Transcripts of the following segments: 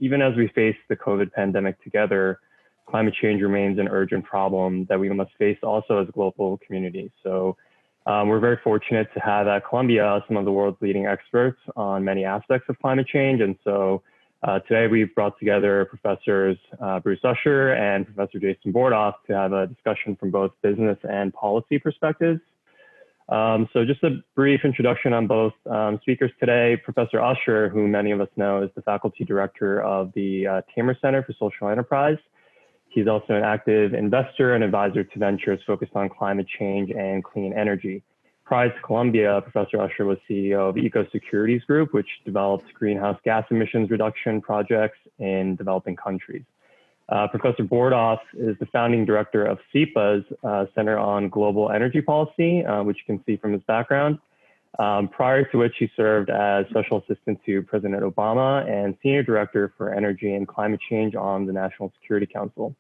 even as we face the COVID pandemic together, climate change remains an urgent problem that we must face also as a global community. So we're very fortunate to have at Columbia some of the world's leading experts on many aspects of climate change. And so today we've brought together Professors Bruce Usher and Professor Jason Bordoff to have a discussion from both business and policy perspectives. So just a brief introduction on both speakers today. Professor Usher, who many of us know, is the faculty director of the Tamer Center for Social Enterprise. He's also an active investor and advisor to ventures focused on climate change and clean energy. Prior to Columbia, Professor Usher was CEO of Eco Securities Group, which developed greenhouse gas emissions reduction projects in developing countries. Professor Bordoff is the founding director of SEPA's Center on Global Energy Policy, which you can see from his background. Prior to which he served as special assistant to President Obama and senior director for energy and climate change on the National Security Council.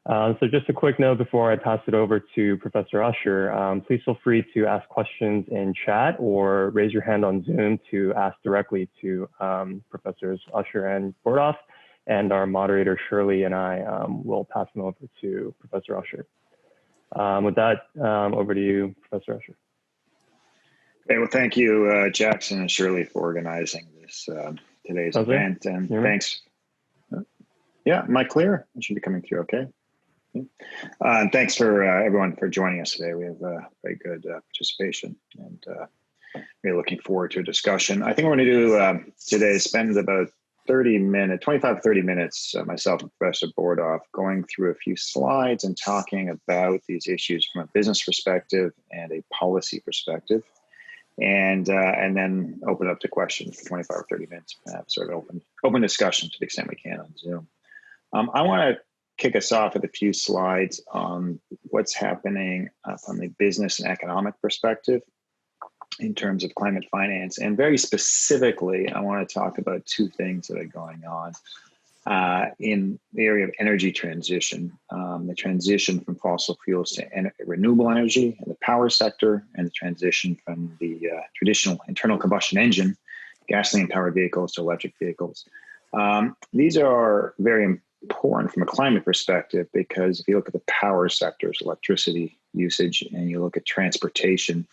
So just a quick note before I pass it over to Professor Usher, please feel free to ask questions in chat or raise your hand on Zoom to ask directly to Professors Usher and Bordoff, and our moderator Shirley and I will pass them over to Professor Usher. With that, over to you, Professor Usher. Okay, well, thank you, Jackson and Shirley, for organizing this today's event, and thanks. Yeah, am I clear? It should be coming through okay. And thanks for everyone for joining us today. We have very good participation, and we're looking forward to a discussion. I think we're going to do today is spend about 30 minutes, myself and Professor Bordoff, going through a few slides and talking about these issues from a business perspective and a policy perspective, and then open up to questions for 25 or 30 minutes, sort of open discussion to the extent we can on Zoom. I want to kick us off with a few slides on what's happening from a business and economic perspective in terms of climate finance. And very specifically, I want to talk about two things that are going on in the area of energy transition, the transition from fossil fuels to renewable energy in the power sector, and the transition from the traditional internal combustion engine, gasoline-powered vehicles, to electric vehicles. These are very important from a climate perspective, because if you look at the power sectors, electricity usage, and you look at transportation,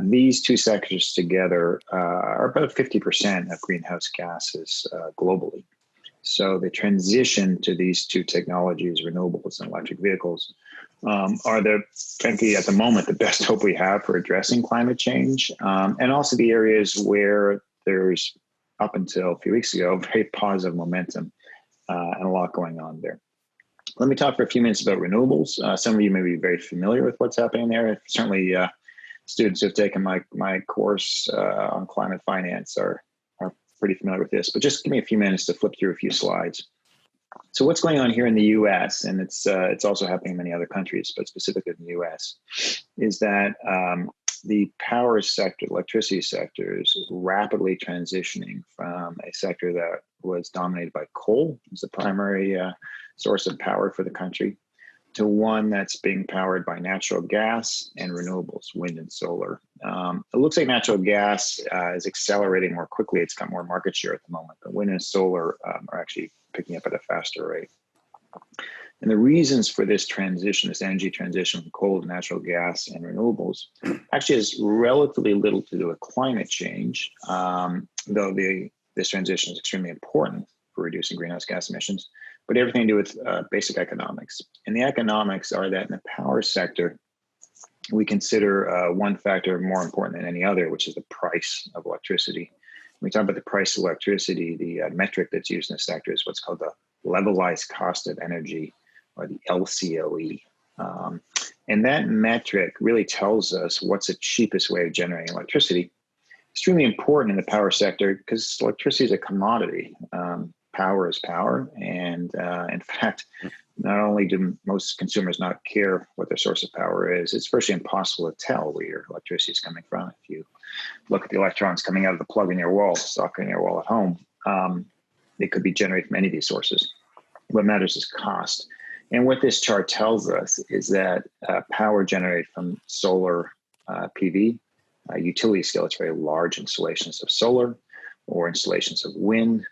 these two sectors together are about 50% of greenhouse gases globally. So the transition to these two technologies, renewables and electric vehicles, are frankly, at the moment, the best hope we have for addressing climate change, and also the areas where there's, up until a few weeks ago, very positive momentum and a lot going on there. Let me talk for a few minutes about renewables. Some of you may be very familiar with what's happening there. Certainly, students who have taken my course on climate finance are pretty familiar with this, but just give me a few minutes to flip through a few slides. So what's going on here in the US, and it's also happening in many other countries, but specifically in the US, is that the power sector, electricity sector, is rapidly transitioning from a sector that was dominated by coal as the primary source of power for the country, to one that's being powered by natural gas and renewables, wind and solar. It looks like natural gas is accelerating more quickly. It's got more market share at the moment, but wind and solar are actually picking up at a faster rate. And the reasons for this transition, this energy transition from coal to natural gas and renewables, actually has relatively little to do with climate change, though this transition is extremely important for reducing greenhouse gas emissions, but everything to do with basic economics. And the economics are that in the power sector, we consider one factor more important than any other, which is the price of electricity. When we talk about the price of electricity, the metric that's used in the sector is what's called the levelized cost of energy, or the LCOE. And that metric really tells us what's the cheapest way of generating electricity. Extremely important in the power sector because electricity is a commodity. Power is power. And in fact, not only do most consumers not care what their source of power is, it's virtually impossible to tell where your electricity is coming from. If you look at the electrons coming out of the plug in your wall, socket in your wall at home, they could be generated from any of these sources. What matters is cost. And what this chart tells us is that power generated from solar PV, utility scale, it's very large installations of solar or installations of wind,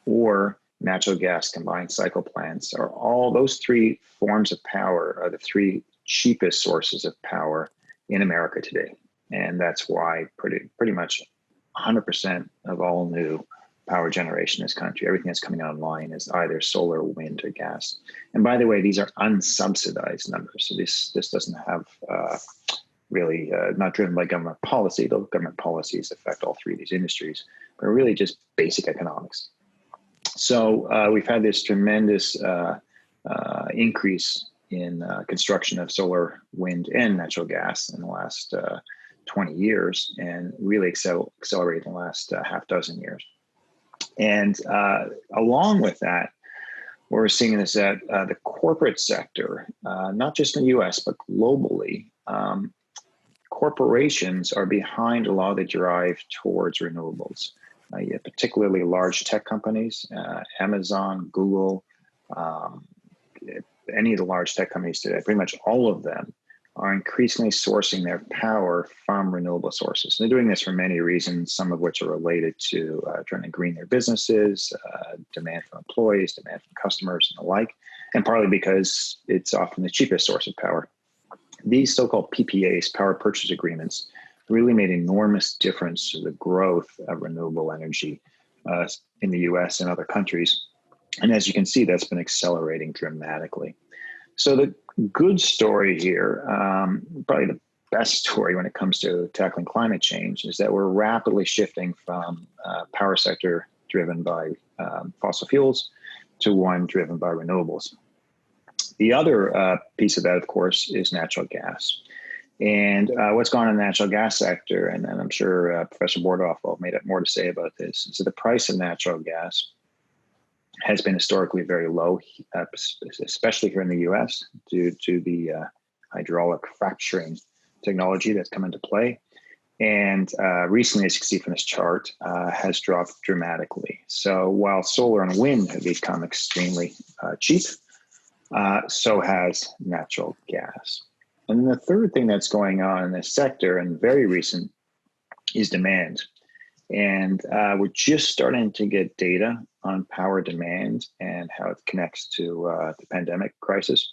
or natural gas combined cycle plants are all, those three forms of power are the three cheapest sources of power in America today. And that's why pretty much 100% of all new power generation in this country, everything that's coming online is either solar, wind, or gas. And by the way, these are unsubsidized numbers. So this doesn't have really not driven by government policy, though government policies affect all three of these industries, but really just basic economics. So we've had this tremendous increase in construction of solar, wind, and natural gas in the last 20 years, and really accelerated in the last half dozen years. And along with that, we're seeing this at the corporate sector, not just in the US, but globally. Corporations are behind a lot of the drive towards renewables. Particularly large tech companies, Amazon, Google, any of the large tech companies today, pretty much all of them are increasingly sourcing their power from renewable sources. They're doing this for many reasons, some of which are related to trying to green their businesses, demand from employees, demand from customers, and the like, and partly because it's often the cheapest source of power. These so-called PPAs, power purchase agreements, really made enormous difference to the growth of renewable energy in the US and other countries. And as you can see, that's been accelerating dramatically. So the good story here, probably the best story when it comes to tackling climate change, is that we're rapidly shifting from power sector driven by fossil fuels to one driven by renewables. The other piece of that, of course, is natural gas. And what's gone on in the natural gas sector, and I'm sure Professor Bordoff will have more to say about this, is that the price of natural gas has been historically very low, especially here in the US, due to the hydraulic fracturing technology that's come into play. And recently, as you can see from this chart, has dropped dramatically. So while solar and wind have become extremely cheap, so has natural gas. And then the third thing that's going on in this sector, and very recent, is demand. And we're just starting to get data on power demand and how it connects to the pandemic crisis.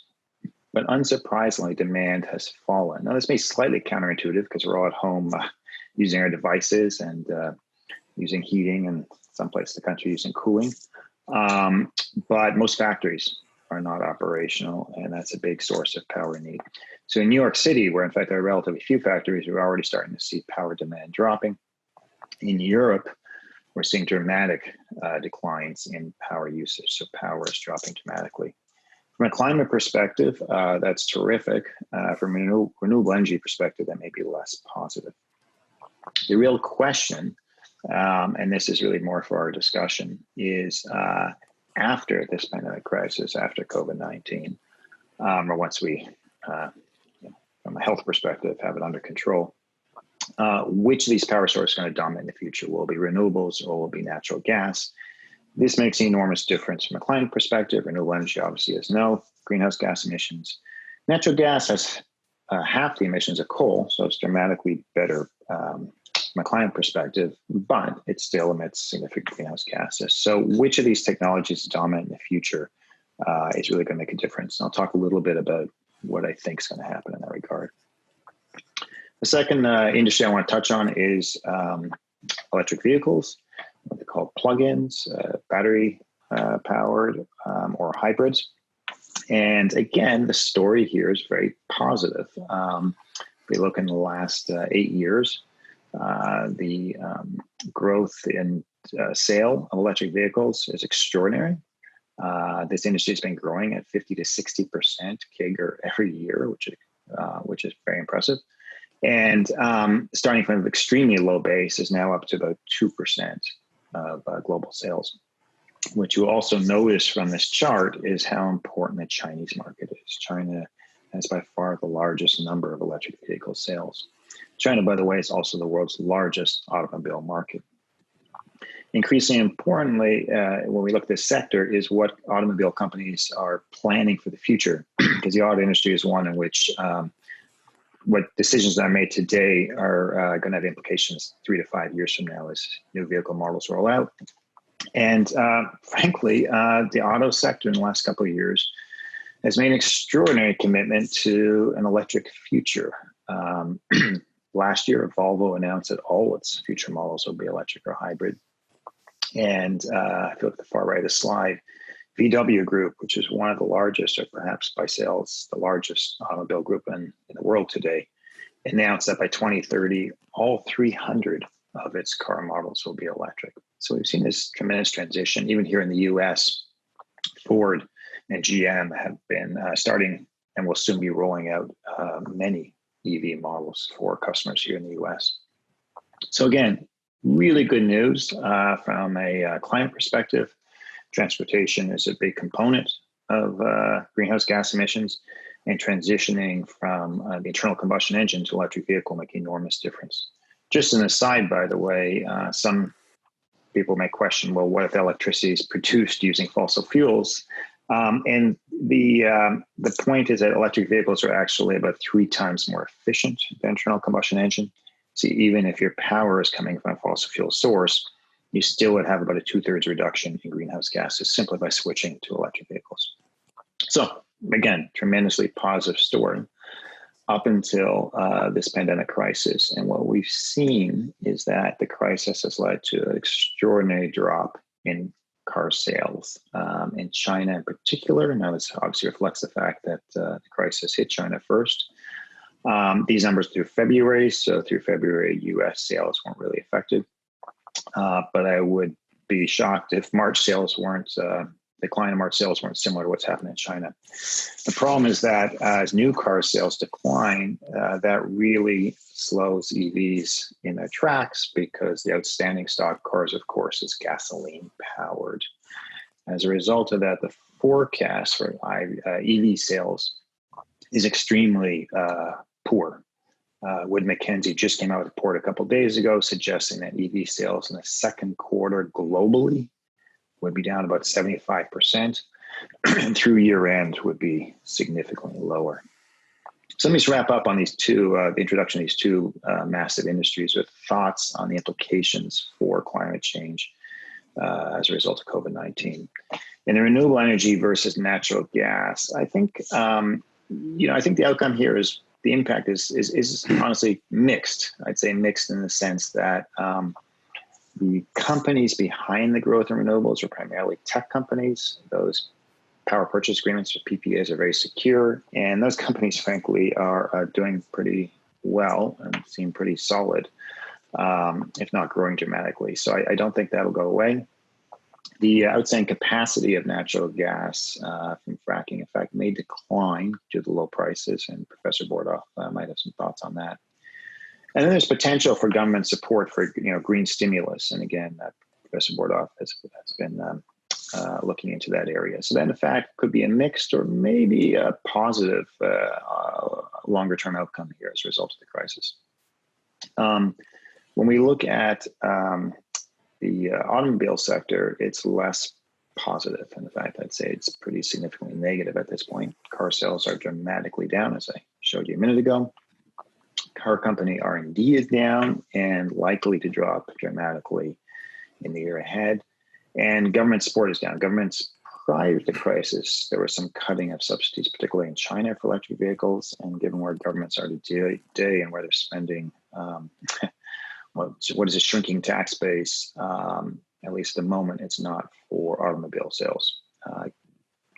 But unsurprisingly, demand has fallen. Now, this may be slightly counterintuitive because we're all at home using our devices and using heating, and some places in the country using cooling. But most factories are not operational, and that's a big source of power need. So in New York City, where in fact there are relatively few factories, we're already starting to see power demand dropping. In Europe, we're seeing dramatic declines in power usage. So power is dropping dramatically. From a climate perspective, that's terrific. From a renewable energy perspective, that may be less positive. The real question, and this is really more for our discussion, is after this pandemic crisis, after COVID-19, or once we, from a health perspective, have it under control, which of these power sources are going to dominate in the future? Will it be renewables or will it be natural gas? This makes an enormous difference from a climate perspective. Renewable energy obviously has no greenhouse gas emissions. Natural gas has half the emissions of coal, so it's dramatically better from a climate perspective, but it still emits significant greenhouse gases. So which of these technologies is dominant in the future is really going to make a difference. And I'll talk a little bit about what I think is going to happen in that regard. The second industry I want to touch on is electric vehicles, what they call plug-ins, battery powered or hybrids. And again, the story here is very positive. If we look in the last 8 years, the growth in sale of electric vehicles is extraordinary. This industry has been growing at 50 to 60% CAGR every year, which is very impressive. And starting from an extremely low base is now up to about 2% of global sales. What you also notice from this chart is how important the Chinese market is. China has by far the largest number of electric vehicle sales. China, by the way, is also the world's largest automobile market. Increasingly importantly, when we look at this sector, is what automobile companies are planning for the future, because the auto industry is one in which what decisions that are made today are going to have implications 3 to 5 years from now as new vehicle models roll out. And frankly, the auto sector in the last couple of years has made an extraordinary commitment to an electric future. Last year, Volvo announced that all its future models will be electric or hybrid. And if you look at the far right of the slide, VW Group, which is one of the largest, or perhaps by sales, the largest automobile group in the world today, announced that by 2030, all 300 of its car models will be electric. So we've seen this tremendous transition. Even here in the US, Ford and GM have been starting and will soon be rolling out many EV models for customers here in the US. So again, really good news from a climate perspective. Transportation is a big component of greenhouse gas emissions, and transitioning from the internal combustion engine to electric vehicle make an enormous difference. Just an aside, by the way, some people may question, well, what if electricity is produced using fossil fuels? And the point is that electric vehicles are actually about 3 times more efficient than internal combustion engine. So even if your power is coming from a fossil fuel source, you still would have about a 2/3 reduction in greenhouse gases simply by switching to electric vehicles. So again, tremendously positive story up until this pandemic crisis. And what we've seen is that the crisis has led to an extraordinary drop in car sales in China in particular. Now, this obviously reflects the fact that the crisis hit China first. These numbers through February. So through February, US sales weren't really affected. But I would be shocked if March sales weren't, decline in March sales weren't similar to what's happening in China. The problem is that as new car sales decline, that really slows EVs in their tracks because the outstanding stock cars, of course, is gasoline powered. As a result of that, the forecast for EV sales is extremely poor. Wood Mackenzie just came out with a report a couple of days ago suggesting that EV sales in the second quarter globally would be down about 75%, and through year end would be significantly lower. So let me just wrap up on these two, the introduction of these two massive industries with thoughts on the implications for climate change as a result of COVID-19. In the renewable energy versus natural gas, I think, I think the outcome here is the impact is honestly mixed. I'd say mixed in the sense that the companies behind the growth in renewables are primarily tech companies. Those power purchase agreements or PPAs are very secure. And those companies, frankly, are doing pretty well and seem pretty solid, if not growing dramatically. So I don't think that'll go away. The outstanding capacity of natural gas from fracking, in fact, may decline due to the low prices, and Professor Bordoff might have some thoughts on that. And then there's potential for government support for green stimulus, and again, Professor Bordoff has been looking into that area. So that, in fact, could be a mixed or maybe a positive longer-term outcome here as a result of the crisis. When we look at the automobile sector, it's less positive. In fact, I'd say it's pretty significantly negative at this point. Car sales are dramatically down, as I showed you a minute ago. Car company R&D is down and likely to drop dramatically in the year ahead. And government support is down. Governments prior to the crisis, there was some cutting of subsidies, particularly in China for electric vehicles. And given where governments are today and where they're spending, what is a shrinking tax base, at least at the moment, it's not for automobile sales.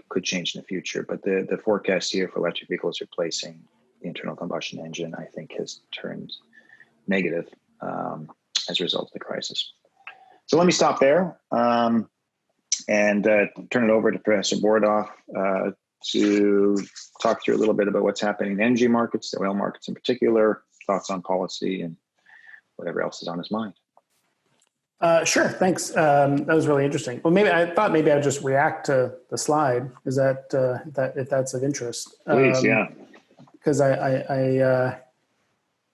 Could change in the future. But the forecast here for electric vehicles replacing the internal combustion engine, I think, has turned negative as a result of the crisis. So let me stop there and turn it over to Professor Bordoff to talk through a little bit about what's happening in the energy markets, the oil markets in particular, thoughts on policy, and whatever else is on his mind. Sure, thanks. That was really interesting. Well, I thought maybe I'd just react to the slide. Is that if that's of interest? Please, yeah. Because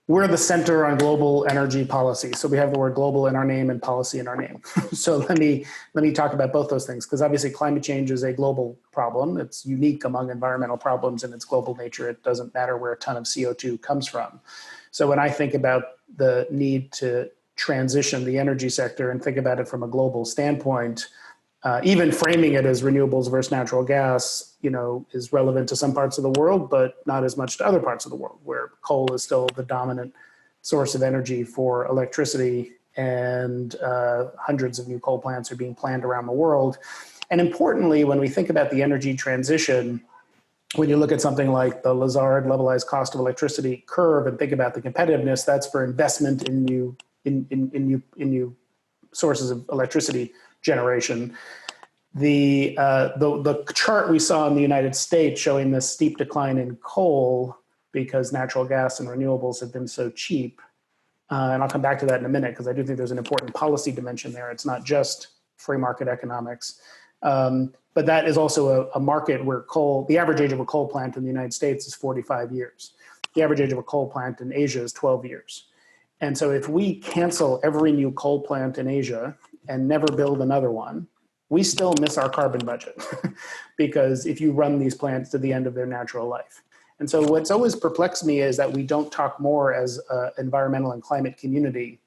we're the center on global energy policy. So we have the word global in our name and policy in our name. So let me talk about both those things, because obviously climate change is a global problem. It's unique among environmental problems in its global nature. It doesn't matter where a ton of CO2 comes from. So when I think about the need to transition, the energy sector, and think about it from a global standpoint, even framing it as renewables versus natural gas, is relevant to some parts of the world, but not as much to other parts of the world, where coal is still the dominant source of energy for electricity, and hundreds of new coal plants are being planned around the world. And importantly, when we think about the energy transition, when you look at something like the Lazard levelized cost of electricity curve and think about the competitiveness, that's for investment in new sources of electricity generation. The chart we saw in the United States showing this steep decline in coal because natural gas and renewables have been so cheap, and I'll come back to that in a minute because I do think there's an important policy dimension there. It's not just free market economics. But that is also a market where the average age of a coal plant in the United States is 45 years. The average age of a coal plant in Asia is 12 years. And so if we cancel every new coal plant in Asia and never build another one, we still miss our carbon budget because if you run these plants to the end of their natural life. And so what's always perplexed me is that we don't talk more as an environmental and climate community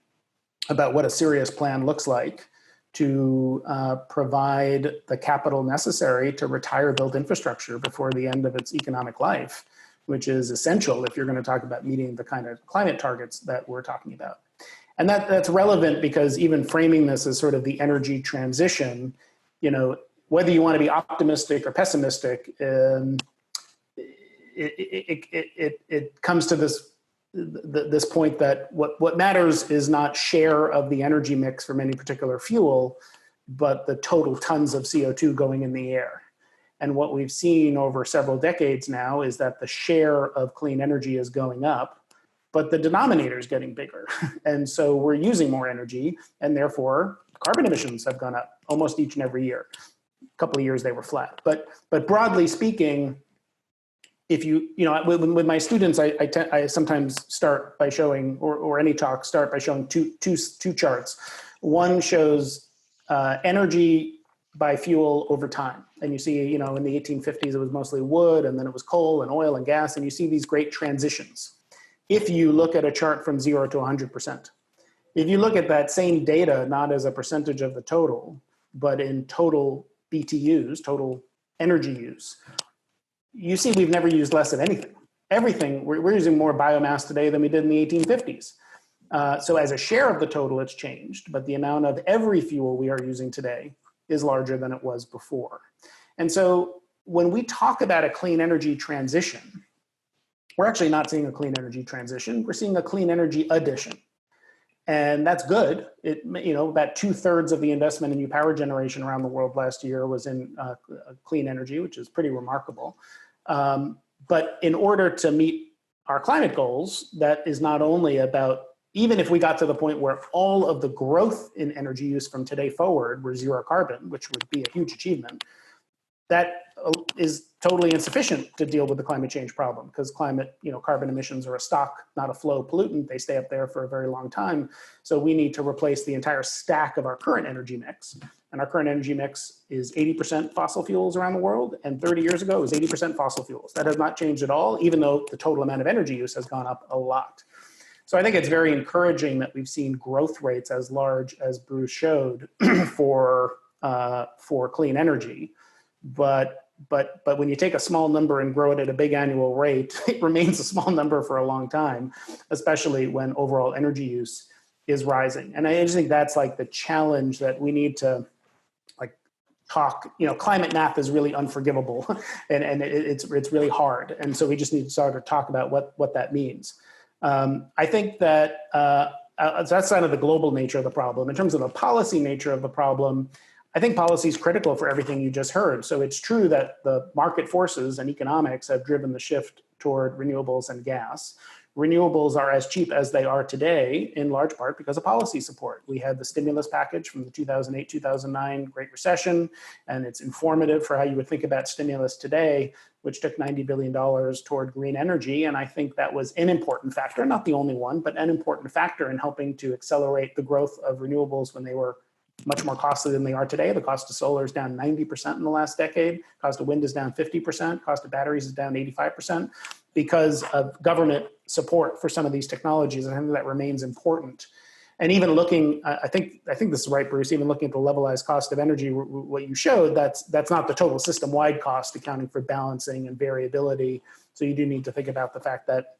about what a serious plan looks like to provide the capital necessary to retire built infrastructure before the end of its economic life, which is essential if you're going to talk about meeting the kind of climate targets that we're talking about. And that's relevant because even framing this as sort of the energy transition, whether you want to be optimistic or pessimistic, it comes to this point that what matters is not share of the energy mix from any particular fuel, but the total tons of CO2 going in the air. And what we've seen over several decades now is that the share of clean energy is going up, but the denominator is getting bigger. And so we're using more energy, and therefore carbon emissions have gone up almost each and every year. A couple of years they were flat. But broadly speaking, if with my students, I sometimes start by showing, or any talk start by showing two charts. One shows energy by fuel over time. And you see, in the 1850s, it was mostly wood, and then it was coal and oil and gas, and you see these great transitions. If you look at a chart from 0 to 100%, if you look at that same data, not as a percentage of the total, but in total BTUs, total energy use, you see we've never used less of anything. Everything, we're using more biomass today than we did in the 1850s. So as a share of the total, it's changed, but the amount of every fuel we are using today is larger than it was before. And so when we talk about a clean energy transition, we're actually not seeing a clean energy transition, we're seeing a clean energy addition. And that's good. About 2/3 of the investment in new power generation around the world last year was in clean energy, which is pretty remarkable. But in order to meet our climate goals, that is not only about, even if we got to the point where all of the growth in energy use from today forward were zero carbon, which would be a huge achievement, that is totally insufficient to deal with the climate change problem because carbon emissions are a stock, not a flow pollutant. They stay up there for a very long time. So we need to replace the entire stack of our current energy mix. And our current energy mix is 80% fossil fuels around the world. And 30 years ago, it was 80% fossil fuels. That has not changed at all, even though the total amount of energy use has gone up a lot. So I think it's very encouraging that we've seen growth rates as large as Bruce showed for clean energy. But when you take a small number and grow it at a big annual rate, it remains a small number for a long time, especially when overall energy use is rising. And I just think that's like the challenge that we need to talk. Climate math is really unforgivable and it's really hard. And so we just need to start to talk about what that means. I think that so that's kind of the global nature of the problem. In terms of the policy nature of the problem, I think policy is critical for everything you just heard. So it's true that the market forces and economics have driven the shift toward renewables and gas. Renewables are as cheap as they are today, in large part because of policy support. We had the stimulus package from the 2008-2009 Great Recession, and it's informative for how you would think about stimulus today, which took $90 billion toward green energy. And I think that was an important factor, not the only one, but an important factor in helping to accelerate the growth of renewables when they were much more costly than they are today. The cost of solar is down 90% in the last decade. Cost of wind is down 50%. Cost of batteries is down 85% because of government support for some of these technologies. And I think that remains important. And even looking, I think this is right, Bruce, even looking at the levelized cost of energy, what you showed, that's not the total system-wide cost, accounting for balancing and variability. So you do need to think about the fact that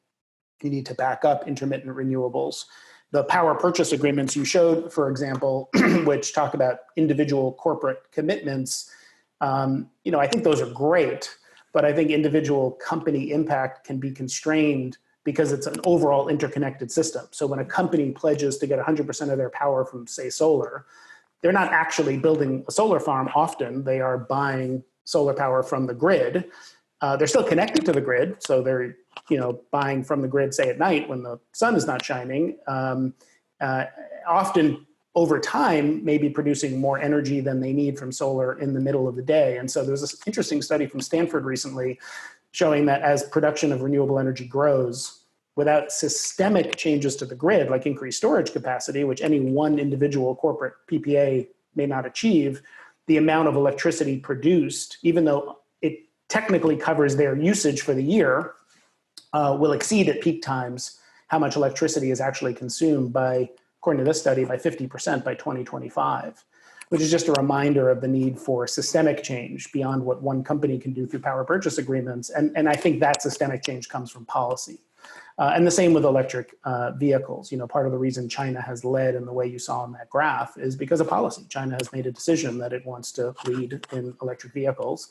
you need to back up intermittent renewables. The power purchase agreements you showed, for example, which talk about individual corporate commitments, I think those are great, but I think individual company impact can be constrained because it's an overall interconnected system. So when a company pledges to get 100% of their power from, say, solar, they're not actually building a solar farm often. They are buying solar power from the grid. They're still connected to the grid, so they're buying from the grid, say, at night when the sun is not shining. Often over time, maybe producing more energy than they need from solar in the middle of the day. And so there's this interesting study from Stanford recently showing that as production of renewable energy grows, without systemic changes to the grid, like increased storage capacity, which any one individual corporate PPA may not achieve, the amount of electricity produced, even though it technically covers their usage for the year, will exceed at peak times how much electricity is actually consumed by, according to this study, by 50% by 2025, which is just a reminder of the need for systemic change beyond what one company can do through power purchase agreements. And I think that systemic change comes from policy. And the same with electric vehicles. Part of the reason China has led in the way you saw in that graph is because of policy. China has made a decision that it wants to lead in electric vehicles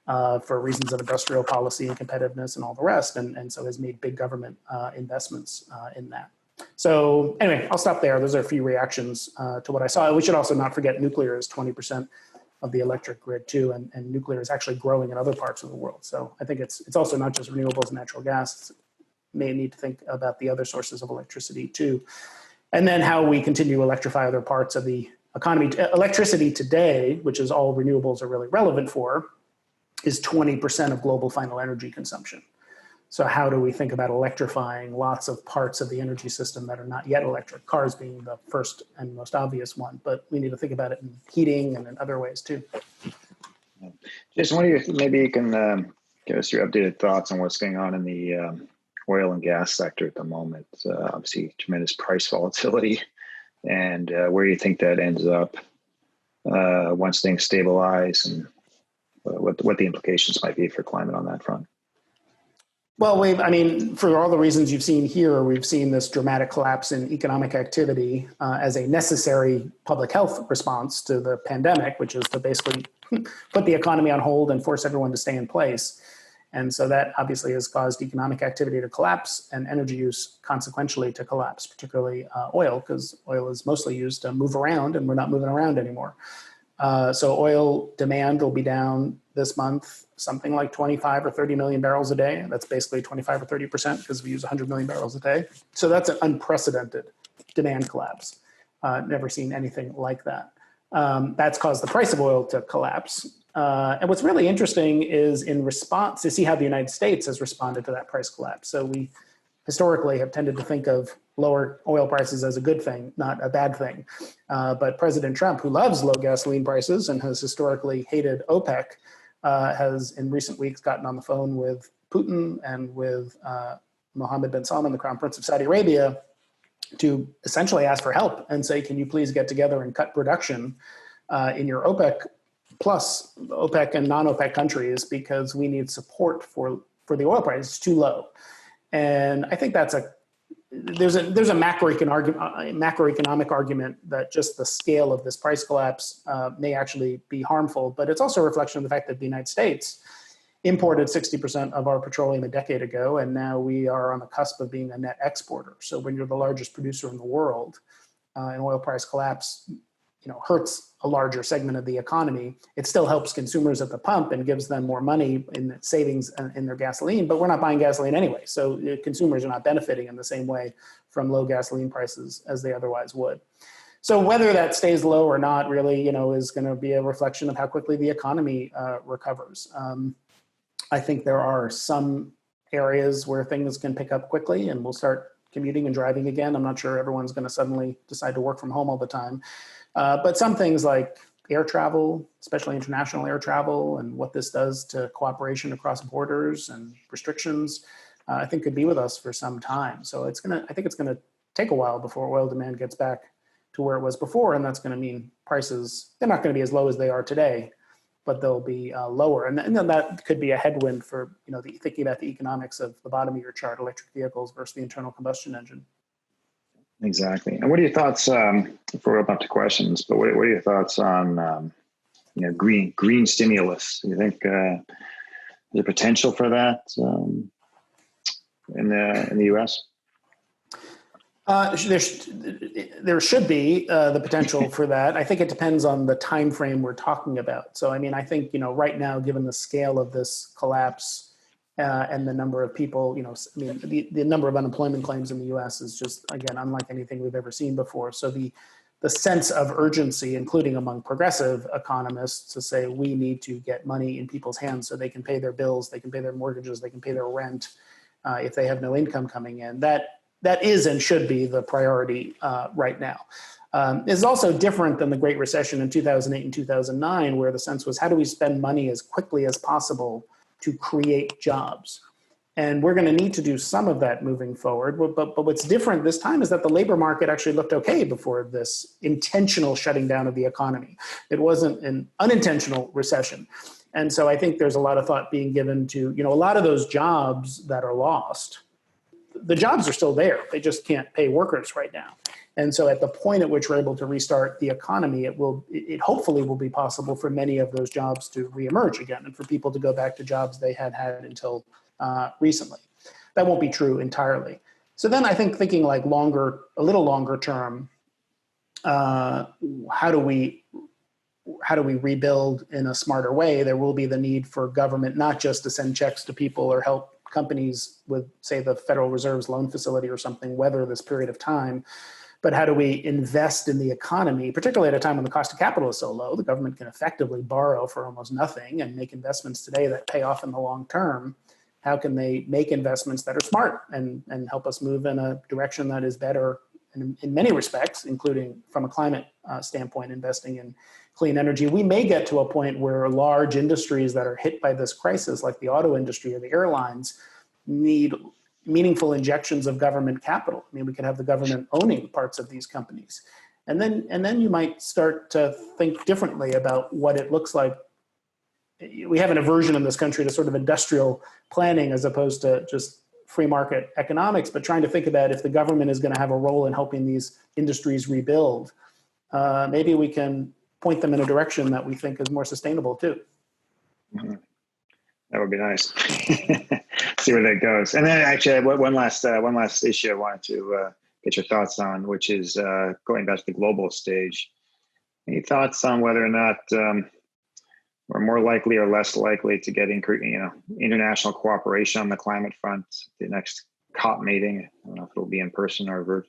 for reasons of industrial policy and competitiveness and all the rest, and so has made big government investments in that. So anyway, I'll stop there. Those are a few reactions to what I saw. We should also not forget nuclear is 20% of the electric grid too, and nuclear is actually growing in other parts of the world. So I think it's also not just renewables and natural gas. May need to think about the other sources of electricity too. And then how we continue to electrify other parts of the economy. Electricity today, which is all renewables are really relevant for, is 20% of global final energy consumption. So how do we think about electrifying lots of parts of the energy system that are not yet electric, cars being the first and most obvious one, but we need to think about it in heating and in other ways too. Jason, maybe you can give us your updated thoughts on what's going on in the oil and gas sector at the moment. Obviously, tremendous price volatility, and where you think that ends up once things stabilize, and what the implications might be for climate on that front. Well, for all the reasons you've seen here, we've seen this dramatic collapse in economic activity as a necessary public health response to the pandemic, which is to basically put the economy on hold and force everyone to stay in place. And so that obviously has caused economic activity to collapse and energy use consequentially to collapse, particularly oil, because oil is mostly used to move around and we're not moving around anymore. So oil demand will be down this month, something like 25 or 30 million barrels a day. That's basically 25 or 30% because we use 100 million barrels a day. So that's an unprecedented demand collapse. Never seen anything like that. That's caused the price of oil to collapse. And what's really interesting is in response to see how the United States has responded to that price collapse. So we historically have tended to think of lower oil prices as a good thing, not a bad thing. But President Trump, who loves low gasoline prices and has historically hated OPEC, has in recent weeks gotten on the phone with Putin and with Mohammed bin Salman, the Crown Prince of Saudi Arabia, to essentially ask for help and say, can you please get together and cut production in your OPEC plus OPEC and non-OPEC countries, because we need support for the oil price. It's too low. And I think there's a macroeconomic argument that just the scale of this price collapse may actually be harmful, but it's also a reflection of the fact that the United States imported 60% of our petroleum a decade ago, and now we are on the cusp of being a net exporter. So when you're the largest producer in the world, an oil price collapse hurts a larger segment of the economy. It still helps consumers at the pump and gives them more money in savings in their gasoline, but we're not buying gasoline anyway. So consumers are not benefiting in the same way from low gasoline prices as they otherwise would. So whether that stays low or not really, is going to be a reflection of how quickly the economy recovers. I think there are some areas where things can pick up quickly and we'll start commuting and driving again. I'm not sure everyone's going to suddenly decide to work from home all the time. But some things like air travel, especially international air travel, and what this does to cooperation across borders and restrictions, I think could be with us for some time. So I think it's going to take a while before oil demand gets back to where it was before. And that's going to mean prices, they're not going to be as low as they are today, but they'll be lower. And then that could be a headwind for, thinking about the economics of the bottom of your chart, electric vehicles versus the internal combustion engine. Exactly. And what are your thoughts, before we open up to questions, but what are your thoughts on, green stimulus? Do you think there's potential for that in the U.S.? There should be the potential for that. I think it depends on the time frame we're talking about. So, I think, right now, given the scale of this collapse and the number of people, the number of unemployment claims in the U.S. is just, again, unlike anything we've ever seen before. So the sense of urgency, including among progressive economists, to say we need to get money in people's hands so they can pay their bills, they can pay their mortgages, they can pay their rent if they have no income coming in. That is and should be the priority right now. It's also different than the Great Recession in 2008 and 2009, where the sense was, how do we spend money as quickly as possible to create jobs? And we're going to need to do some of that moving forward. But what's different this time is that the labor market actually looked okay before this intentional shutting down of the economy. It wasn't an unintentional recession. And so I think there's a lot of thought being given to, a lot of those jobs that are lost. The jobs are still there. They just can't pay workers right now. And so at the point at which we're able to restart the economy, it hopefully will be possible for many of those jobs to reemerge again and for people to go back to jobs they had until recently. That won't be true entirely. So then I think thinking like a little longer term, how do we rebuild in a smarter way? There will be the need for government not just to send checks to people or help companies with, say, the Federal Reserve's loan facility or something weather this period of time, but how do we invest in the economy, particularly at a time when the cost of capital is so low? The government can effectively borrow for almost nothing and make investments today that pay off in the long term. How can they make investments that are smart and help us move in a direction that is better in many respects, including from a climate standpoint, investing in clean energy? We may get to a point where large industries that are hit by this crisis, like the auto industry or the airlines, need meaningful injections of government capital. We could have the government owning parts of these companies. And then you might start to think differently about what it looks like. We have an aversion in this country to sort of industrial planning as opposed to just free market economics, but trying to think about if the government is going to have a role in helping these industries rebuild, maybe we can point them in a direction that we think is more sustainable too. Mm-hmm. That would be nice. See where that goes. And then actually one last issue I wanted to get your thoughts on, which is going back to the global stage. Any thoughts on whether or not we're more likely or less likely to get international cooperation on the climate front? The next COP meeting, I don't know if it'll be in person or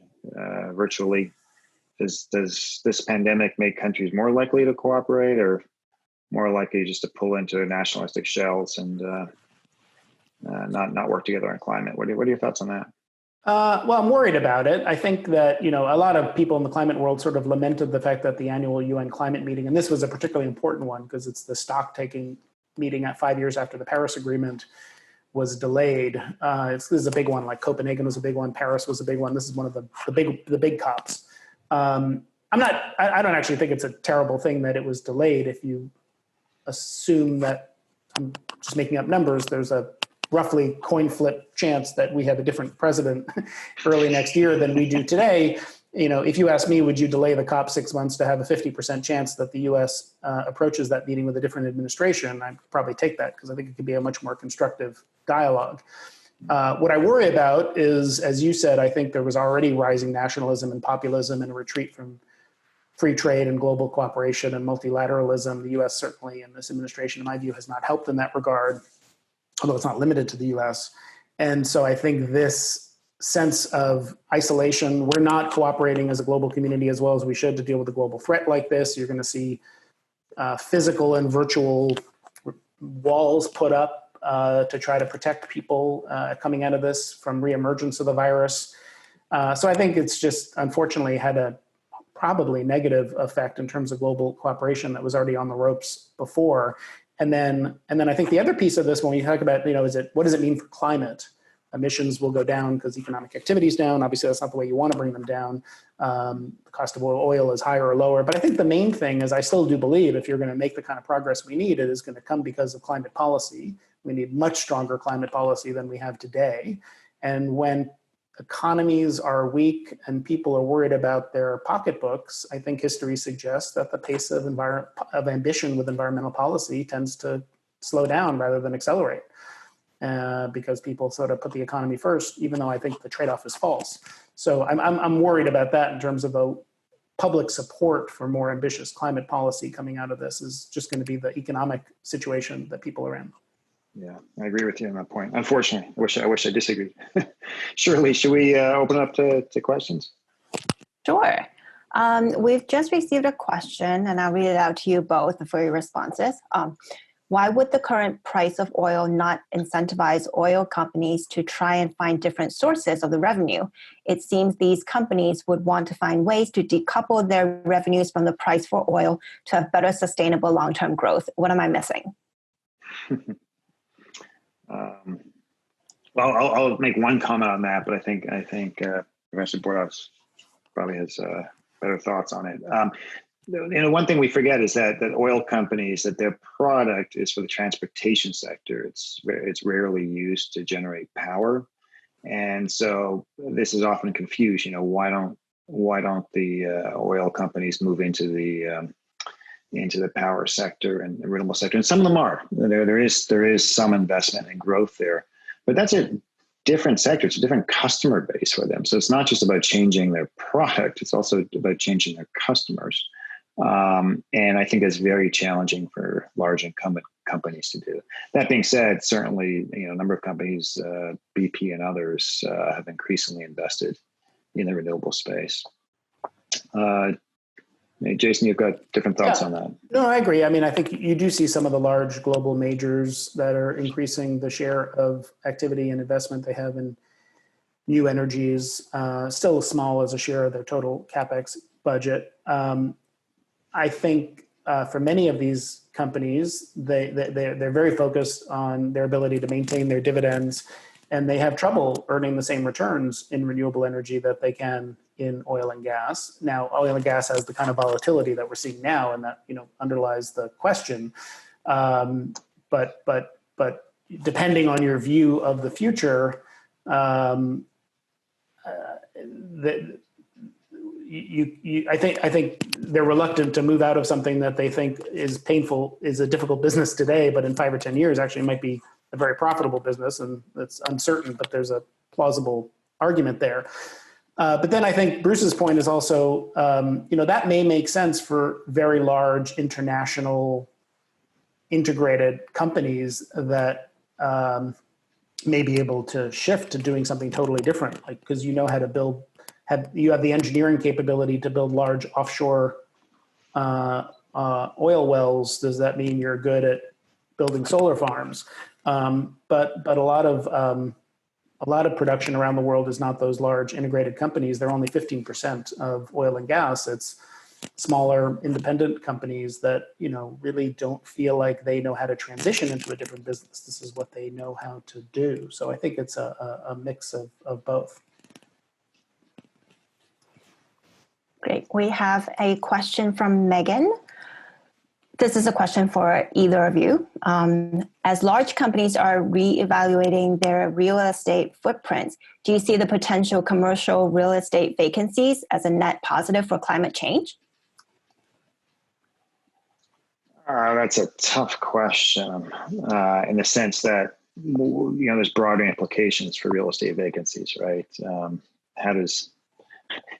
virtually. Does this pandemic make countries more likely to cooperate, or more likely just to pull into nationalistic shells and not work together on climate? What are your thoughts on that? Well, I'm worried about it. I think that, a lot of people in the climate world sort of lamented the fact that the annual UN climate meeting, and this was a particularly important one because it's the stock-taking meeting at 5 years after the Paris Agreement was delayed. This is a big one, like Copenhagen was a big one, Paris was a big one. This is one of the big COPs. I don't actually think it's a terrible thing that it was delayed. If you assume that, I'm just making up numbers, there's a roughly coin flip chance that we have a different president early next year than we do today. If you ask me, would you delay the COP 6 months to have a 50% chance that the US approaches that meeting with a different administration? I'd probably take that because I think it could be a much more constructive dialogue. What I worry about is, as you said, I think there was already rising nationalism and populism and a retreat from free trade and global cooperation and multilateralism. The US certainly in this administration, in my view, has not helped in that regard, although it's not limited to the US. And so I think this sense of isolation, we're not cooperating as a global community as well as we should to deal with a global threat like this. You're going to see physical and virtual walls put up to try to protect people coming out of this from reemergence of the virus. So I think it's just unfortunately had a probably negative effect in terms of global cooperation that was already on the ropes before. And then I think the other piece of this, when we talk about, what does it mean for climate? emissions will go down because economic activity is down. Obviously, that's not the way you want to bring them down. The cost of oil is higher or lower. But I think the main thing is I still do believe if you're going to make the kind of progress we need, it is going to come because of climate policy. We need much stronger climate policy than we have today. And when economies are weak and people are worried about their pocketbooks, I think history suggests that the pace of ambition with environmental policy tends to slow down rather than accelerate, because people sort of put the economy first, even though I think the trade-off is false. So I'm worried about that in terms of a public support for more ambitious climate policy coming out of this is just going to be the economic situation that people are in. Yeah, I agree with you on that point. Unfortunately, I wish I disagreed. Shirley, should we open up to questions? Sure. We've just received a question, and I'll read it out to you both for your responses. Why would the current price of oil not incentivize oil companies to try and find different sources of the revenue? It seems these companies would want to find ways to decouple their revenues from the price for oil to have better sustainable long-term growth. What am I missing? Well, I'll make one comment on that, but I think Professor Bordoff probably has better thoughts on it. One thing we forget is that oil companies, that their product is for the transportation sector. It's rarely used to generate power, and so this is often confused. Why don't the oil companies move into the power sector and the renewable sector? And some of them are. There is some investment and growth there, but that's a different sector. It's a different customer base for them. So it's not just about changing their product; it's also about changing their customers. And I think that's very challenging for large incumbent companies to do. That being said, certainly, a number of companies, BP and others, have increasingly invested in the renewable space. Jason, you've got different thoughts on that. No, I agree. I mean, I think you do see some of the large global majors that are increasing the share of activity and investment they have in new energies, still small as a share of their total CapEx budget. I think for many of these companies, they're very focused on their ability to maintain their dividends, and they have trouble earning the same returns in renewable energy that they can in oil and gas. Now, oil and gas has the kind of volatility that we're seeing now, and that underlies the question. But depending on your view of the future, I think they're reluctant to move out of something that they think is painful, is a difficult business today, but in 5 or 10 years actually might be a very profitable business, and it's uncertain, but there's a plausible argument there. But then I think Bruce's point is also, that may make sense for very large international integrated companies that may be able to shift to doing something totally different, like because you know how to build. You have the engineering capability to build large offshore oil wells. Does that mean you're good at building solar farms? But a lot of production around the world is not those large integrated companies. They're only 15% of oil and gas. It's smaller independent companies that really don't feel like they know how to transition into a different business. This is what they know how to do. So I think it's a mix of both. Great. We have a question from Megan. This is a question for either of you. As large companies are reevaluating their real estate footprints, do you see the potential commercial real estate vacancies as a net positive for climate change? That's a tough question in the sense that there's broader implications for real estate vacancies, right?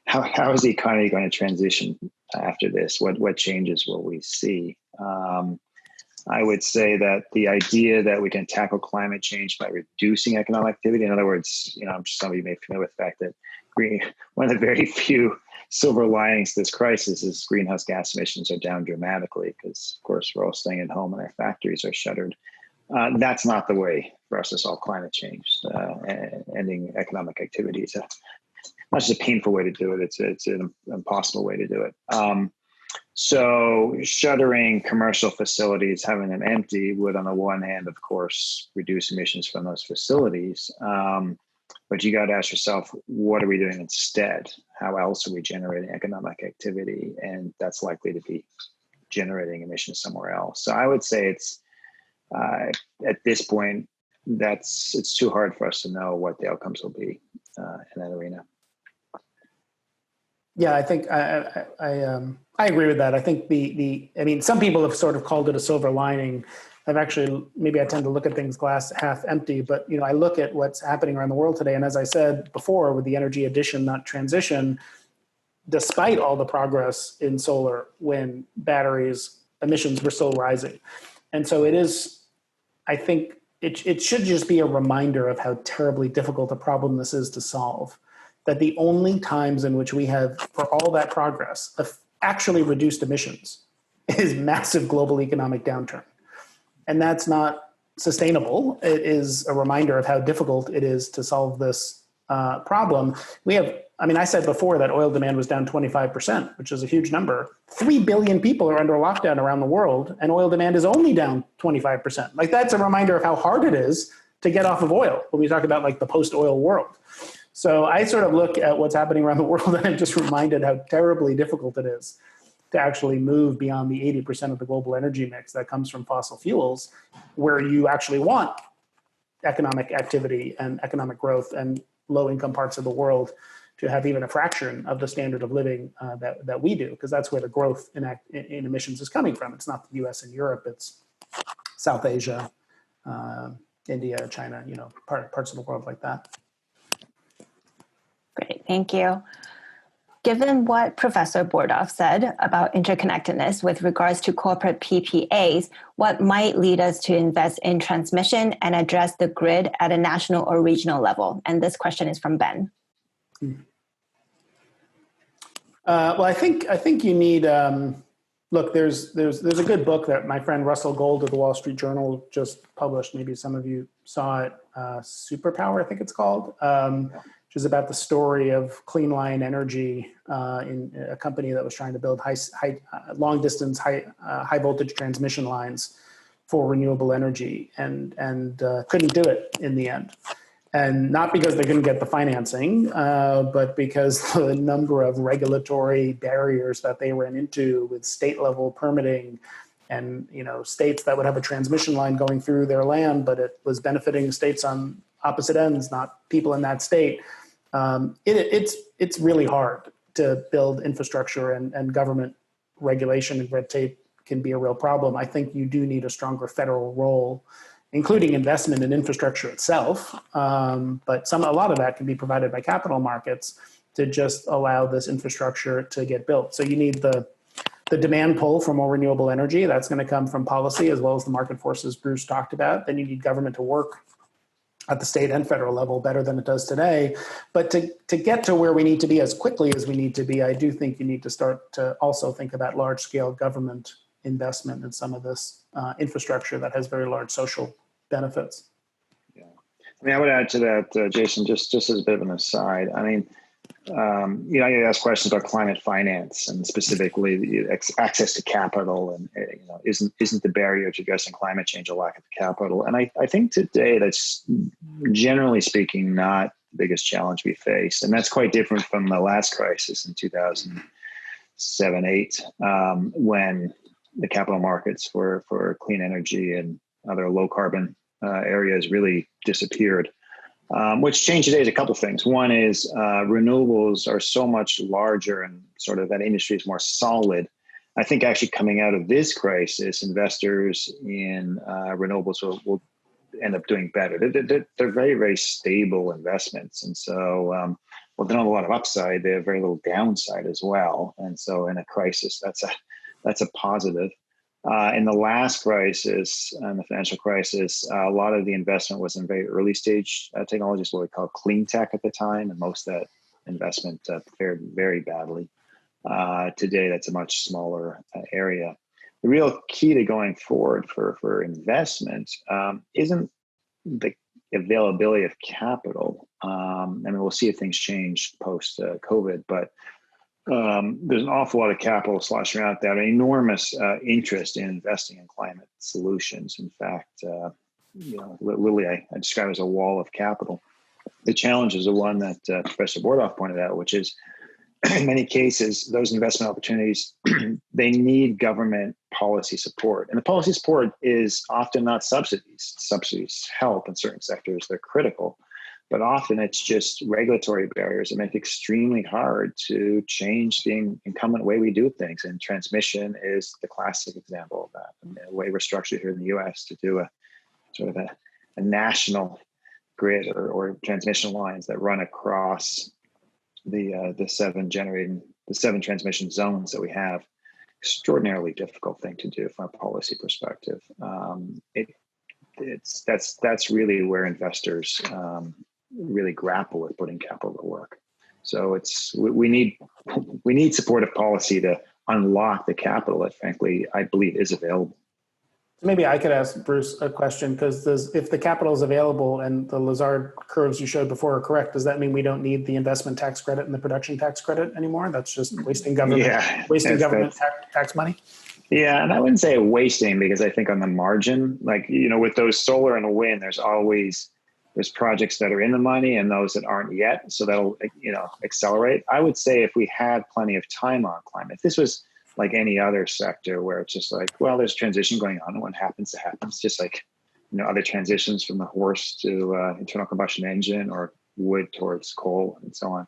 How is the economy going to transition after this? What changes will we see? I would say that the idea that we can tackle climate change by reducing economic activity, in other words, some of you may be familiar with the fact that one of the very few silver linings to this crisis is greenhouse gas emissions are down dramatically because, of course, we're all staying at home and our factories are shuttered. That's not the way for us to solve climate change. Ending economic activity is not just a painful way to do it, it's an impossible way to do it. So shuttering commercial facilities, having them empty would, on the one hand, of course, reduce emissions from those facilities. But you got to ask yourself, what are we doing instead? How else are we generating economic activity? And that's likely to be generating emissions somewhere else. So I would say it's at this point, it's too hard for us to know what the outcomes will be in that arena. Yeah, I think I agree with that. I think I mean, some people have sort of called it a silver lining. Maybe I tend to look at things glass half empty, but I look at what's happening around the world today. And as I said before, with the energy addition, not transition, despite all the progress in solar, wind, batteries, emissions were still rising. And so I think it should just be a reminder of how terribly difficult a problem this is to solve. That the only times in which we have, for all that progress, actually reduced emissions is massive global economic downturn. And that's not sustainable. It is a reminder of how difficult it is to solve this problem. I said before that oil demand was down 25%, which is a huge number. 3 billion people are under lockdown around the world, and oil demand is only down 25%. Like, that's a reminder of how hard it is to get off of oil when we talk about like the post-oil world. So I sort of look at what's happening around the world and I'm just reminded how terribly difficult it is to actually move beyond the 80% of the global energy mix that comes from fossil fuels, where you actually want economic activity and economic growth and low-income parts of the world to have even a fraction of the standard of living that we do, because that's where the growth in emissions is coming from. It's not the US and Europe, it's South Asia, India, China, parts of the world like that. Great, thank you. Given what Professor Bordoff said about interconnectedness with regards to corporate PPAs, what might lead us to invest in transmission and address the grid at a national or regional level? And this question is from Ben. Well, I think you need. Look, there's a good book that my friend Russell Gold of the Wall Street Journal just published. Maybe some of you saw it. Superpower, I think it's called. Which is about the story of Clean Line Energy in a company that was trying to build long distance, high voltage transmission lines for renewable energy and couldn't do it in the end. And not because they couldn't get the financing, but because the number of regulatory barriers that they ran into with state level permitting and, states that would have a transmission line going through their land, but it was benefiting states on opposite ends, not people in that state. It's really hard to build infrastructure, and government regulation and red tape can be a real problem. I think you do need a stronger federal role, including investment in infrastructure itself. But a lot of that can be provided by capital markets to just allow this infrastructure to get built. So you need the demand pull for more renewable energy. That's going to come from policy as well as the market forces Bruce talked about. Then you need government to work at the state and federal level better than it does today. But to get to where we need to be as quickly as we need to be, I do think you need to start to also think about large-scale government investment in some of this infrastructure that has very large social benefits. Yeah, I would add to that, Jason, just as a bit of an aside. I ask questions about climate finance and specifically access to capital, and isn't the barrier to addressing climate change a lack of capital? And I think today that's generally speaking not the biggest challenge we face, and that's quite different from the last crisis in 2007-8, when the capital markets for clean energy and other low carbon areas really disappeared. What's changed today is a couple of things. One is renewables are so much larger and sort of that industry is more solid. I think actually coming out of this crisis, investors in renewables will end up doing better. They're very, very stable investments. And so, they don't have a lot of upside. They have very little downside as well. And so in a crisis, that's a positive. In the last crisis, the financial crisis, a lot of the investment was in very early stage technologies, what we call clean tech at the time, and most of that investment fared very badly. Today, that's a much smaller area. The real key to going forward for investment isn't the availability of capital. We'll see if things change post COVID, but there's an awful lot of capital sloshing around there, an enormous interest in investing in climate solutions. In fact, literally I describe it as a wall of capital. The challenge is the one that Professor Bordoff pointed out, which is in many cases, those investment opportunities, they need government policy support. And the policy support is often not subsidies. Subsidies help in certain sectors, they're critical. But often it's just regulatory barriers that make it extremely hard to change the incumbent way we do things. And transmission is the classic example of that. And the way we're structured here in the US to do a sort of a national grid or transmission lines that run across the seven transmission zones that we have. Extraordinarily difficult thing to do from a policy perspective. That's really where investors really grapple with putting capital to work. So we need supportive policy to unlock the capital that, frankly, I believe is available. Maybe I could ask Bruce a question, because if the capital is available and the Lazard curves you showed before are correct, does that mean we don't need the investment tax credit and the production tax credit anymore? That's just wasting government tax money? Yeah, and I wouldn't say wasting, because I think on the margin, with those solar and wind, there's projects that are in the money and those that aren't yet. So that'll, accelerate. I would say if we had plenty of time on climate, if this was like any other sector where it's just like, well, there's transition going on and what happens to happens, just like, other transitions from the horse to internal combustion engine or wood towards coal and so on.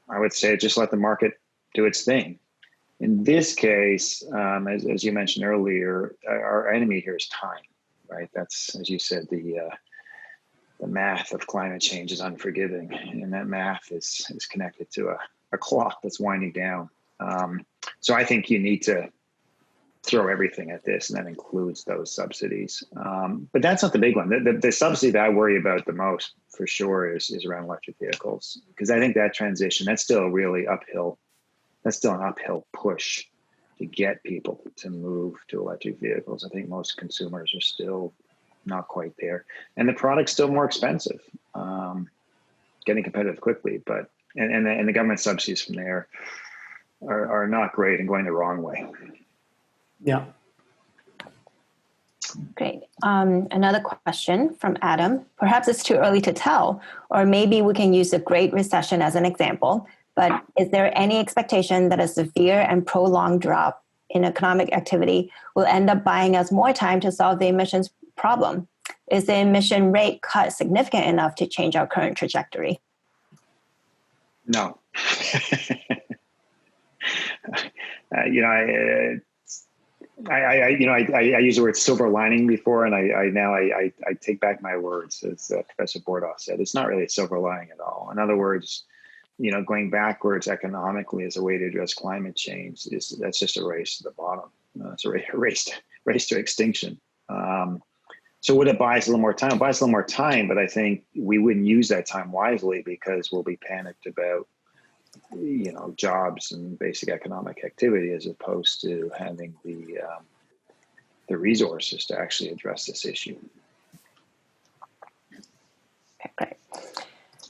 I would say just let the market do its thing. In this case, as you mentioned earlier, our enemy here is time, right? That's, as you said, the math of climate change is unforgiving, and that math is connected to a clock that's winding down. So I think you need to throw everything at this, and that includes those subsidies. But that's not the big one. The subsidy that I worry about the most, for sure, is around electric vehicles, because I think that transition, that's still really uphill. That's still an uphill push to get people to move to electric vehicles. I think most consumers are still not quite there, and the product's still more expensive. Getting competitive quickly, but and the government subsidies from there are not great and going the wrong way. Yeah. Great. Another question from Adam. Perhaps it's too early to tell, or maybe we can use the Great Recession as an example, but is there any expectation that a severe and prolonged drop in economic activity will end up buying us more time to solve the emissions problem? Is the emission rate cut significant enough to change our current trajectory? No. I use the word silver lining before, and I take back my words, as Professor Bordoff said. It's not really a silver lining at all. In other words, going backwards economically as a way to address climate change that's just a race to the bottom. It's a race to extinction. So would it buy us a little more time? It buys us a little more time, but I think we wouldn't use that time wisely because we'll be panicked about jobs and basic economic activity, as opposed to having the resources to actually address this issue. Okay, great.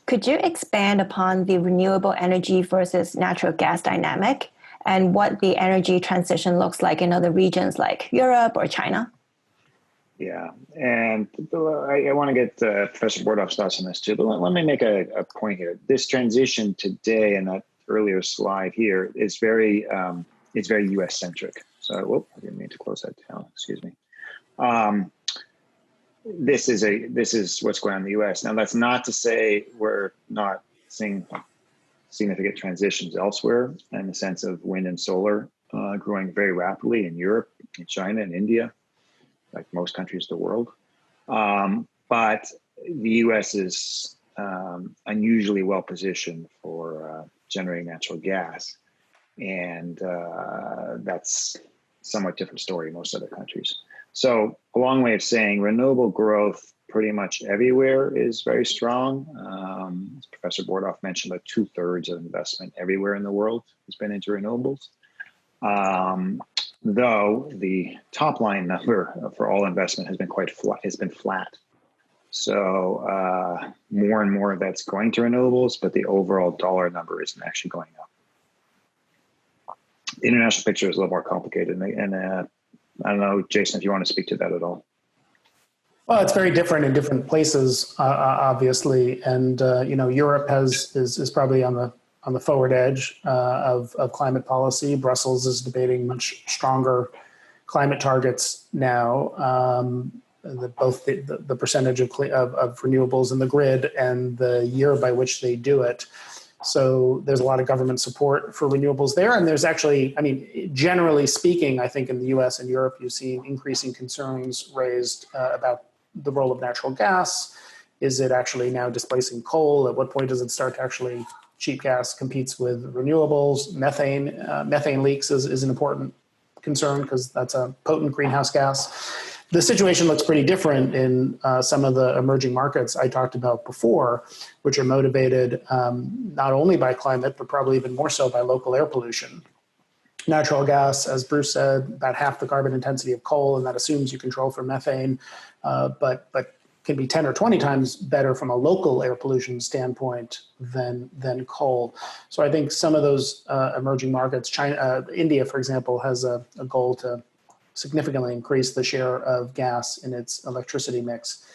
Could you expand upon the renewable energy versus natural gas dynamic and what the energy transition looks like in other regions like Europe or China? Yeah, and I want to get Professor Bordoff's thoughts on this too, but let me make a point here. This transition today, and that earlier slide here, is very U.S. centric. So, I didn't mean to close that down. Excuse me. This is what's going on in the U.S. Now, that's not to say we're not seeing significant transitions elsewhere, in the sense of wind and solar growing very rapidly in Europe, in China, and India, like most countries of the world. But the U.S. is unusually well positioned for generating natural gas. And that's somewhat different story in most other countries. So a long way of saying renewable growth pretty much everywhere is very strong. As Professor Bordoff mentioned, about 2/3 of investment everywhere in the world has been into renewables. Though the top line number for all investment has been flat. So more and more of that's going to renewables, but the overall dollar number isn't actually going up. The international picture is a little more complicated, and I don't know, Jason, if you want to speak to that at all. Well, it's very different in different places, obviously, and Europe is probably on the forward edge of climate policy. Brussels is debating much stronger climate targets now. Both the percentage of renewables in the grid and the year by which they do it. So there's a lot of government support for renewables there. And there's actually, generally speaking, I think in the US and Europe, you see increasing concerns raised about the role of natural gas. Is it actually now displacing coal? At what point does it start to actually, cheap gas competes with renewables? Methane leaks is an important concern because that's a potent greenhouse gas. The situation looks pretty different in some of the emerging markets I talked about before, which are motivated not only by climate, but probably even more so by local air pollution. Natural gas, as Bruce said, about half the carbon intensity of coal, and that assumes you control for methane, but can be 10 or 20 times better from a local air pollution standpoint than coal. So I think some of those emerging markets, India, for example, has a goal to significantly increase the share of gas in its electricity mix,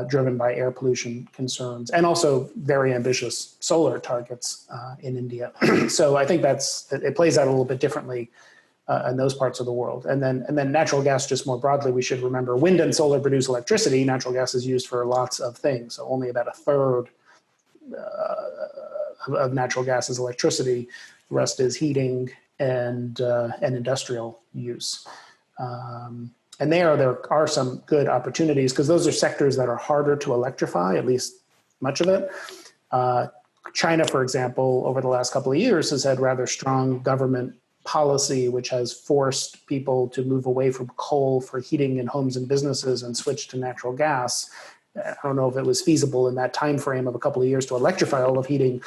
driven by air pollution concerns, and also very ambitious solar targets in India. So I think it plays out a little bit differently in those parts of the world. And then natural gas, just more broadly, we should remember wind and solar produce electricity. Natural gas is used for lots of things. So only about a third of natural gas is electricity. The rest is heating and industrial use. And there are some good opportunities because those are sectors that are harder to electrify, at least much of it. China, for example, over the last couple of years has had rather strong government policy, which has forced people to move away from coal for heating in homes and businesses and switch to natural gas. I don't know if it was feasible in that time frame of a couple of years to electrify all of heating,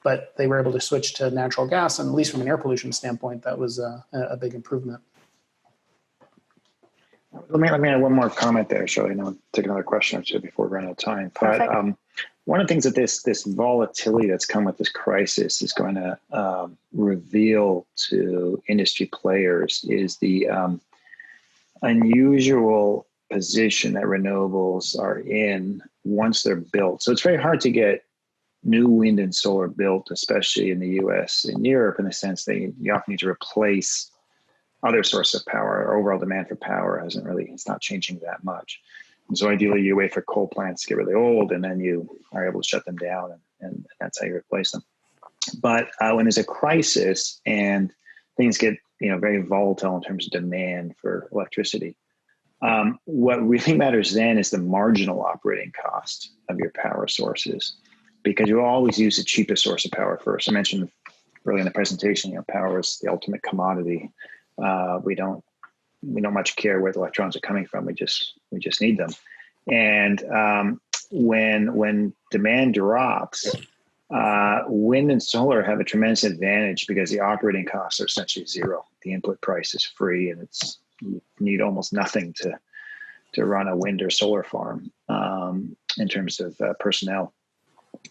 but they were able to switch to natural gas, and at least from an air pollution standpoint, that was a big improvement. Let me add one more comment there, Shirley. I'll take another question or two before we run out of time. But one of the things that this volatility that's come with this crisis is going to reveal to industry players is the unusual position that renewables are in once they're built. So it's very hard to get new wind and solar built, especially in the US and Europe, in the sense that you often need to replace other source of power. Our overall demand for power it's not changing that much. And so ideally you wait for coal plants to get really old and then you are able to shut them down and that's how you replace them. But when there's a crisis and things get very volatile in terms of demand for electricity, what really matters then is the marginal operating cost of your power sources, because you always use the cheapest source of power first. I mentioned earlier in the presentation, power is the ultimate commodity. We don't much care where the electrons are coming from. We just need them. And when demand drops, wind and solar have a tremendous advantage because the operating costs are essentially zero. The input price is free, and you need almost nothing to run a wind or solar farm in terms of personnel.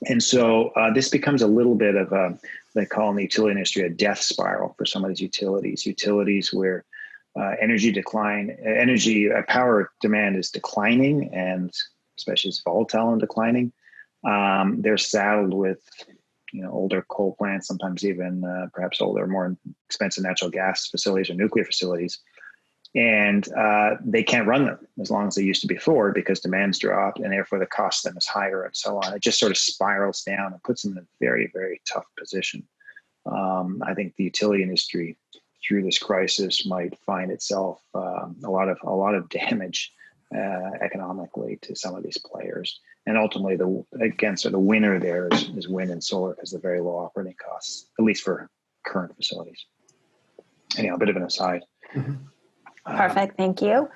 And so this becomes a little bit of they call in the utility industry a death spiral for some of these utilities where power demand is declining, and especially it's volatile and declining. They're saddled with older coal plants, sometimes even perhaps older, more expensive natural gas facilities or nuclear facilities. And they can't run them as long as they used to before because demand's dropped, and therefore the cost of them is higher and so on. It just sort of spirals down and puts them in a very, very tough position. I think the utility industry through this crisis might find itself a lot of damage economically to some of these players. And ultimately, the winner there is wind and solar because of the very low operating costs, at least for current facilities. Anyhow, a bit of an aside. Mm-hmm. Perfect. Thank you.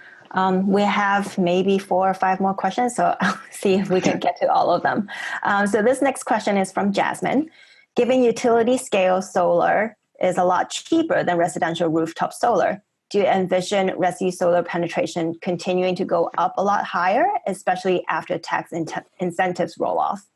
We have maybe 4 or 5 more questions, so I'll see if we can get to all of them. So this next question is from Jasmine. Given utility scale solar is a lot cheaper than residential rooftop solar, do you envision resi solar penetration continuing to go up a lot higher, especially after tax incentives roll off?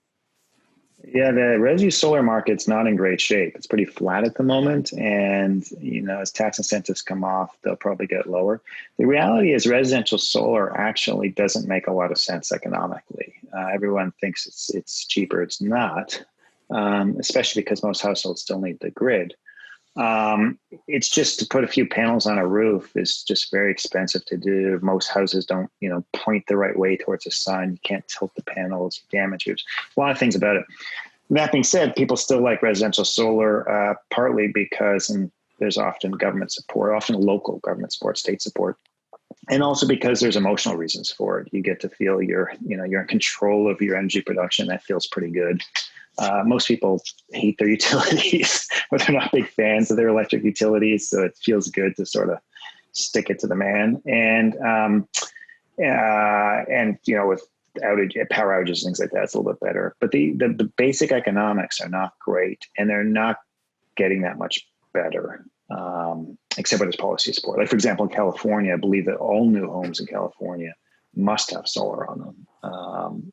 Yeah, the resi solar market's not in great shape. It's pretty flat at the moment. And, as tax incentives come off, they'll probably get lower. The reality is residential solar actually doesn't make a lot of sense economically. Everyone thinks it's cheaper. It's not, especially because most households still need the grid. It's just to put a few panels on a roof is just very expensive to do. Most houses don't, point the right way towards the sun. You can't tilt the panels, damage it. A lot of things about it. That being said, people still like residential solar, partly because there's often government support, often local government support, state support, and also because there's emotional reasons for it. You get to feel you're in control of your energy production. That feels pretty good. Most people hate their utilities, but they're not big fans of their electric utilities. So it feels good to sort of stick it to the man. And with power outages, things like that, it's a little bit better. But the basic economics are not great, and they're not getting that much better, except for this policy support. Like, for example, in California, I believe that all new homes in California must have solar on them.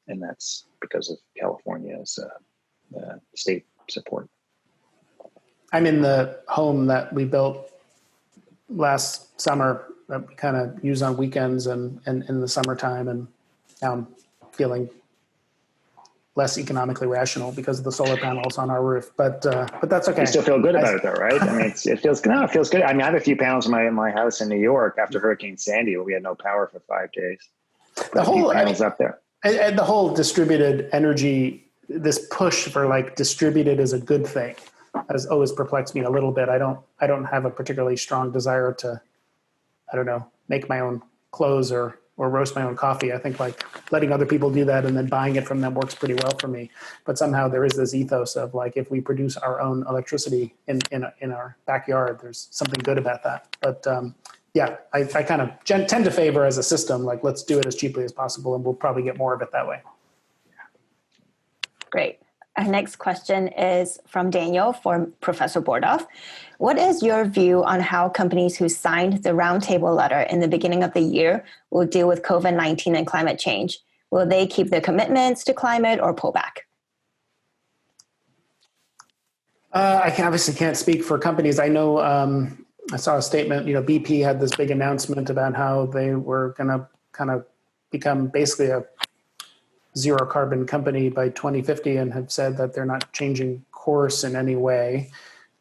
And that's because of California's state support. I'm in the home that we built last summer that we kind of use on weekends and in the summertime, and now I'm feeling less economically rational because of the solar panels on our roof, but that's okay. You still feel good about it though, right? I mean, it feels good. I mean, I have a few panels in my house in New York after Hurricane Sandy, where we had no power for 5 days. The whole panels up there, and the whole distributed energy, this push for like distributed is a good thing, has always perplexed me a little bit. I don't have a particularly strong desire to, make my own clothes or roast my own coffee. I think like letting other people do that and then buying it from them works pretty well for me. But somehow there is this ethos of like, if we produce our own electricity in our backyard, there's something good about that. But I kind of tend to favor as a system, like let's do it as cheaply as possible, and we'll probably get more of it that way. Great. Our next question is from Daniel for Professor Bordoff. What is your view on how companies who signed the roundtable letter in the beginning of the year will deal with COVID-19 and climate change? Will they keep their commitments to climate or pull back? I obviously can't speak for companies. I know I saw a statement, BP had this big announcement about how they were going to kind of become basically a zero carbon company by 2050 and have said that they're not changing course in any way.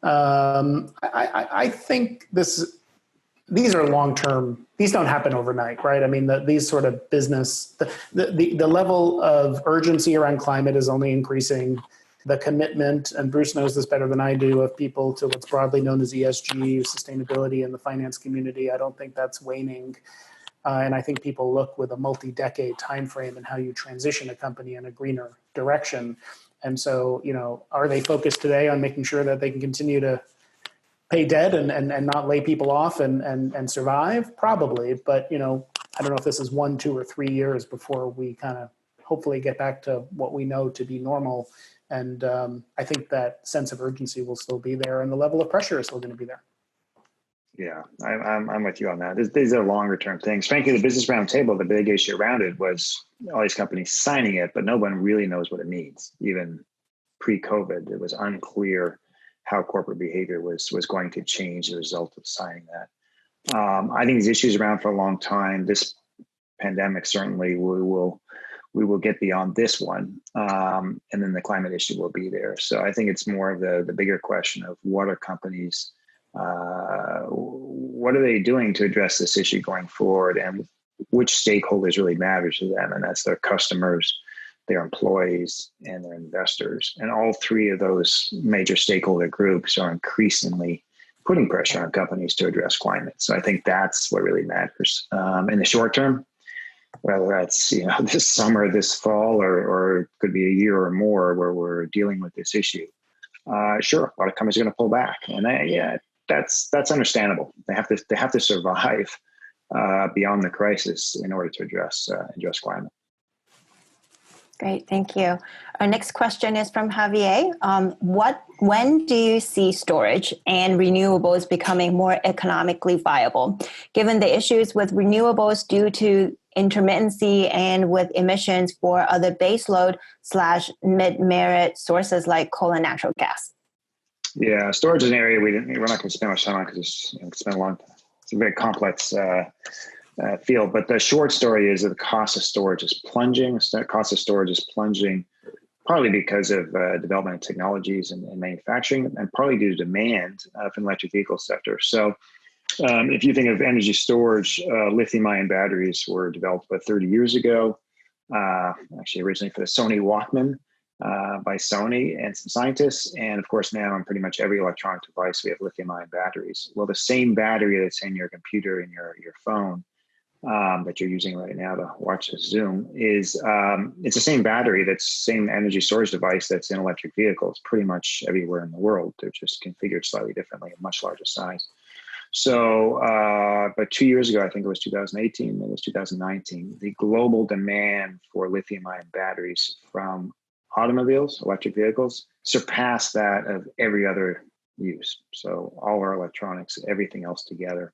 I think these are long-term, these don't happen overnight, right? I mean, these sort of business, the level of urgency around climate is only increasing. The commitment, and Bruce knows this better than I do, of people to what's broadly known as ESG, sustainability in the finance community, I don't think that's waning. And I think people look with a multi-decade time frame in how you transition a company in a greener direction. And so, are they focused today on making sure that they can continue to pay debt and not lay people off and survive? Probably. But, I don't know if this is 1, 2, or 3 years before we kind of hopefully get back to what we know to be normal. And I think that sense of urgency will still be there, and the level of pressure is still going to be there. Yeah, I'm with you on that. These are longer term things. Frankly, the business roundtable, the big issue around it was all these companies signing it, but no one really knows what it means. Even pre-COVID, it was unclear how corporate behavior was going to change as a result of signing that. I think these issues around for a long time. This pandemic, certainly we will get beyond this one, and then the climate issue will be there. So I think it's more of the bigger question of what are companies, what are they doing to address this issue going forward, and which stakeholders really matter to them, and that's their customers, their employees, and their investors. And all three of those major stakeholder groups are increasingly putting pressure on companies to address climate. So I think that's what really matters. In the short term, whether that's this summer, this fall, or it could be a year or more where we're dealing with this issue. Sure, a lot of companies are going to pull back, and that's understandable. They have to survive beyond the crisis in order to address climate. Great, thank you. Our next question is from Javier. When do you see storage and renewables becoming more economically viable? Given the issues with renewables due to intermittency and with emissions for other baseload / mid-merit sources like coal and natural gas? Yeah, storage is an area we're not going to spend much time on because it's been a long time. It's a very complex field. But the short story is that the cost of storage is plunging. The cost of storage is plunging partly because of development of technologies and manufacturing, and partly due to demand from the electric vehicle sector. So if you think of energy storage, lithium-ion batteries were developed about 30 years ago, actually originally for the Sony Walkman by Sony and some scientists. And of course, now on pretty much every electronic device, we have lithium-ion batteries. Well, the same battery that's in your computer and your phone that you're using right now to watch this Zoom is it's the same battery, that's same energy storage device that's in electric vehicles pretty much everywhere in the world. They're just configured slightly differently, a much larger size. So, but 2 years ago, I think it was 2018, it was 2019, the global demand for lithium-ion batteries from automobiles, electric vehicles, surpassed that of every other use. So all our electronics, everything else together.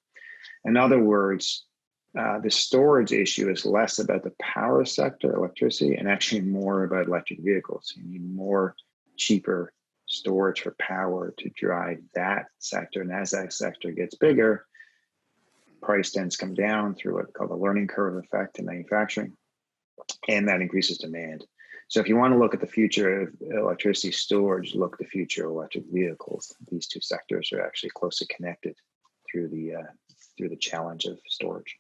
In other words, the storage issue is less about the power sector, electricity, and actually more about electric vehicles. You need more cheaper storage for power to drive that sector. And as that sector gets bigger, price tends to come down through what's called the learning curve effect in manufacturing, and that increases demand. So if you want to look at the future of electricity storage, look at the future of electric vehicles. These two sectors are actually closely connected through the challenge of storage.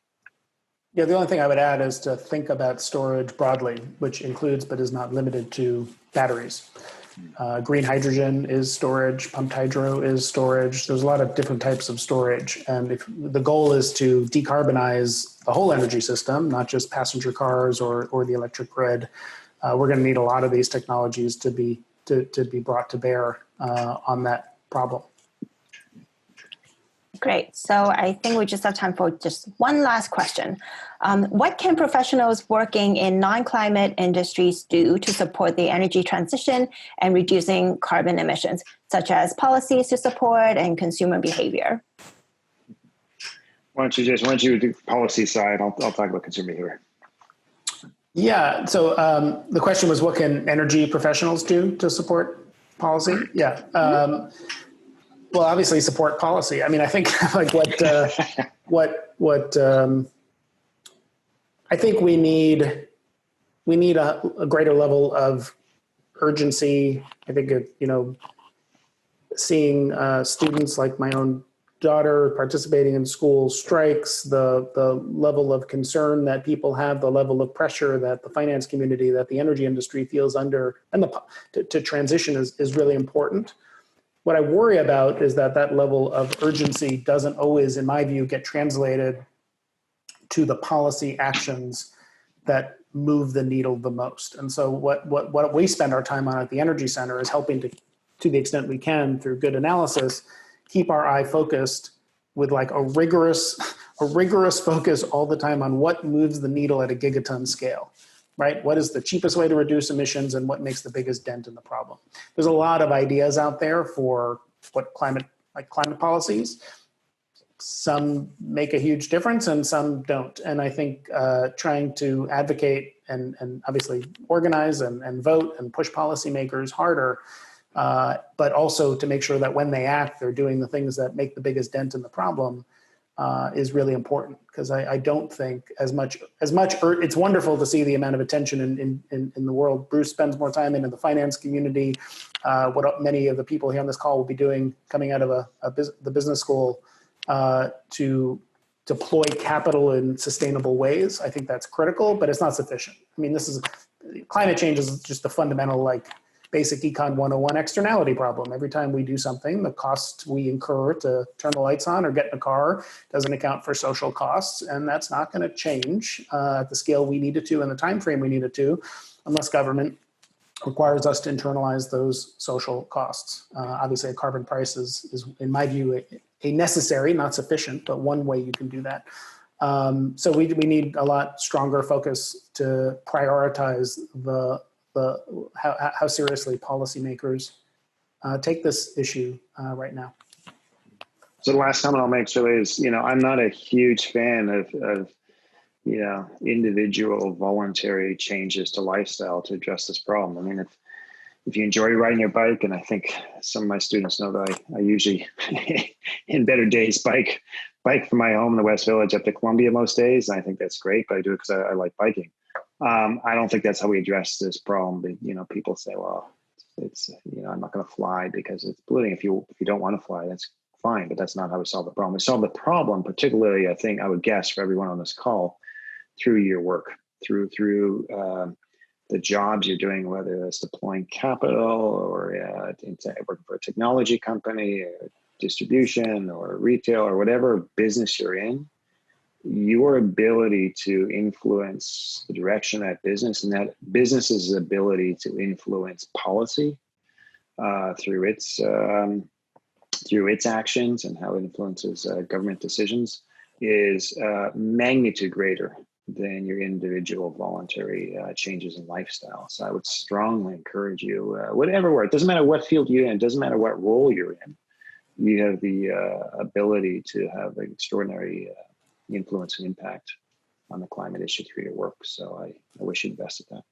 Yeah, the only thing I would add is to think about storage broadly, which includes but is not limited to batteries. Green hydrogen is storage, pumped hydro is storage. There's a lot of different types of storage. And if the goal is to decarbonize the whole energy system, not just passenger cars or the electric grid, we're going to need a lot of these technologies to be brought to bear on that problem. Great. So I think we just have time for just one last question. What can professionals working in non-climate industries do to support the energy transition and reducing carbon emissions, such as policies to support and consumer behavior? Why don't you do the policy side? I'll talk about consumer behavior. Yeah. So the question was, what can energy professionals do to support policy? Yeah. Well, obviously support policy. I mean, I think like I think we need a greater level of urgency. I think seeing students like my own daughter participating in school strikes, the level of concern that people have, the level of pressure that the finance community, that the energy industry feels under, and to transition is really important. What I worry about is that level of urgency doesn't always, in my view, get translated to the policy actions that move the needle the most. And so what we spend our time on at the Energy Center is helping to the extent we can, through good analysis, keep our eye focused with like a rigorous focus all the time on what moves the needle at a gigaton scale. Right? What is the cheapest way to reduce emissions and what makes the biggest dent in the problem? There's a lot of ideas out there for what climate policies. Some make a huge difference and some don't. And I think trying to advocate and obviously organize and vote and push policymakers harder, but also to make sure that when they act, they're doing the things that make the biggest dent in the problem, is really important, because I don't think as much it's wonderful to see the amount of attention in the world. Bruce spends more time in the finance community. What many of the people here on this call will be doing coming out of the business school to deploy capital in sustainable ways. I think that's critical, but it's not sufficient. I mean, climate change is just a fundamental basic Econ 101 externality problem. Every time we do something, the cost we incur to turn the lights on or get in a car doesn't account for social costs. And that's not going to change at the scale we need it to and the time frame we need it to, unless government requires us to internalize those social costs. Obviously, a carbon price is in my view, a necessary, not sufficient, but one way you can do that. So we need a lot stronger focus to prioritize how seriously policymakers take this issue right now. So the last comment I'll make, Shirley, is I'm not a huge fan of individual voluntary changes to lifestyle to address this problem. I mean, if you enjoy riding your bike, and I think some of my students know that I usually, in better days, bike from my home in the West Village up to Columbia most days. And I think that's great, but I do it because I like biking. I don't think that's how we address this problem. But, people say, well, it's I'm not going to fly because it's polluting. If you don't want to fly, that's fine, but that's not how we solve the problem. We solve the problem, particularly, I would guess, for everyone on this call, through your work, through the jobs you're doing, whether it's deploying capital or working for a technology company, or distribution or retail or whatever business you're in. Your ability to influence the direction of that business, and that business's ability to influence policy through its actions and how it influences government decisions, is magnitude greater than your individual voluntary changes in lifestyle. So I would strongly encourage you, whatever work, it doesn't matter what field you're in, it doesn't matter what role you're in, you have the ability to have an extraordinary influence and impact on the climate issue through your work. So I wish you the best at that.